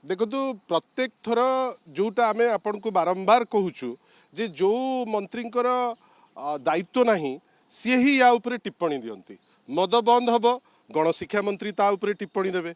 देखो प्रत्येक थर जोटा आम आपण को बारंबार कहूँ जे जो मंत्री दायित्व नहीं सी ही या उपरे टिप्पणी दियंती मद बंद हम गणशिक्षा मंत्री ता उपरे टिप्पणी देवे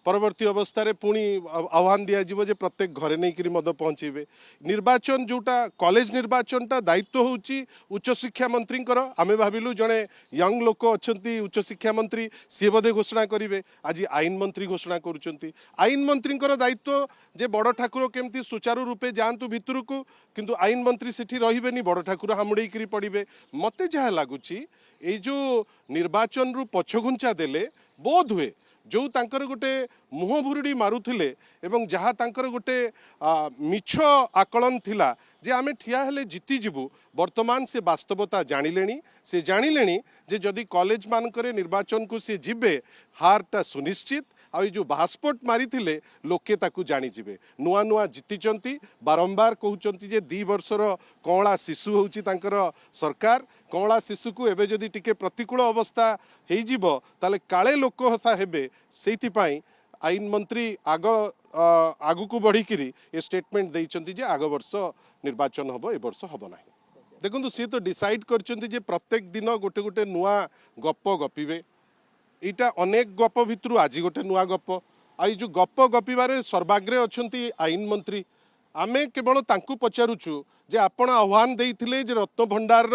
परवर्ती अवस्था पुणी आह्वान दिज्व जे प्रत्येक घरे नहीं करी मद पहुँचे निर्वाचन जोटा कॉलेज निर्वाचनटा दायित्व होची उच्च शिक्षा मंत्री आम भाविलु जड़े यंग लोक अच्छा उच्च शिक्षा मंत्री सी बोधे घोषणा करेंगे आज आईन मंत्री घोषणा करुँच आईन मंत्री दायित्व जे बड़ ठाकुर केमती सुचारू रूपे जातु भितर को किंतु आईन मंत्री सेठी रही बड़ ठाकुर हामुड़े पड़े मत जहाँ लगुच जो निर्वाचन रु पछघुंचा देले बोध हुए जो तांकर गोटे मुह भुरुड़ी मारुथिले एवं जहाँ तांकर गोटे मिछ आकलन थिला जे आमे ठिया हेले जीती जीवु वर्तमान से वास्तवता जानिलेनी से जानिलेनी जे जदि कॉलेज मानकरे निर्वाचन को से जिबे हारटा सुनिश्चित आ जो बास्पोर्ट मारी लोके ताकू जानी जिबे नुआ नुआ जीति बारंबार कहते जे 2 वर्षर कौला शिशु होची तांकर सरकार कौला शिशु को एबे जदि टिके प्रतिकूल अवस्था हो जीव ताले काले लोक हता हेबे सेइथिपाई आईन मंत्री आगु को बढ़ी ये स्टेटमेंट देइचंती जे आग वर्ष निर्वाचन हम ए वर्ष हम ना देखो सी तो डिसाइड कर प्रत्येक दिन गोटे गोटे नुआ गप गपिबे यहाँ अनेक गप भितर आज गोटे नुआ गप आई जो गप गपिबारे सर्वाग्रे अच्छा आईन मंत्री आमे केवल तांकु पचारुचु जे आपण आह्वान देइथिले जे रत्न भंडार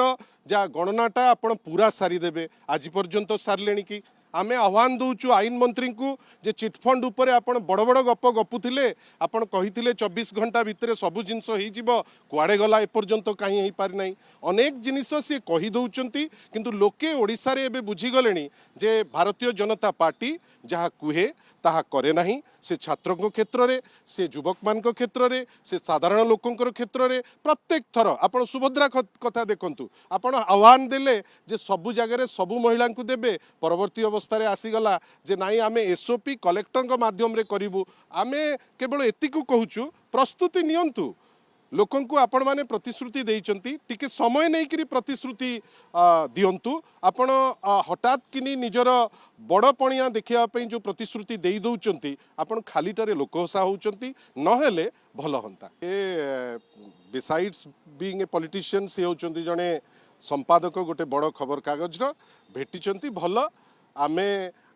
जा गणनाटा आपण पूरा सारीदेवे आज पर्यंत सारले कि आमे आह्वान दौचु आईन मंत्री को जे चिटफंड उपर आपण बड़ बड़ गप गपुथिले आपण कहिथिले 24 घंटा भितर सबु जिनस हो कुआड़े गला एपर्यंत कहीं हो पारि नाही अनेक जिनिस सी कही दौचंती किंतु लोके ओडिसा रे एबे बुझीगले जे भारतीय जनता पार्टी जहाँ कुहे ताहा करे नाही से छात्रों क्षेत्र में से युवक मान क्षेत्र में से साधारण लोकंकर क्षेत्र में प्रत्येक थर आपण सुभद्रा कथा देखंतु आपण आह्वान देले जे सबु जगह सबु महिला को देबे परवर्ती अवस्था आसीगला जे नाई आमे एसओपी कलेक्टर माध्यम रे करिवु आमे केवल एतिकु कहूचु प्रस्तुति नियंतु लोकं को आपण माने प्रतिश्रुति देइचंती टिके समय नहीं करी प्रतिश्रुति दियंतु आपण हठात किनी निजर बड़ पणिया देखिया पई जो प्रतिश्रुति देई दउचंती आपण खालीटारे लोकहसा होउचंती नहेले भल हंता ए बिसाइड्स बीइंग ए पॉलिटिशियन से होउचंती जने संपादक गोटे बड़ खबर कागज भेटिचंती भल आमे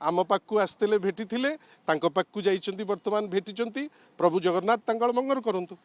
आम पाखु आसते भेटी तांको पाखु जाइचंती वर्तमान भेटिचंती प्रभु जगन्नाथ तांकर मंगल करंतु।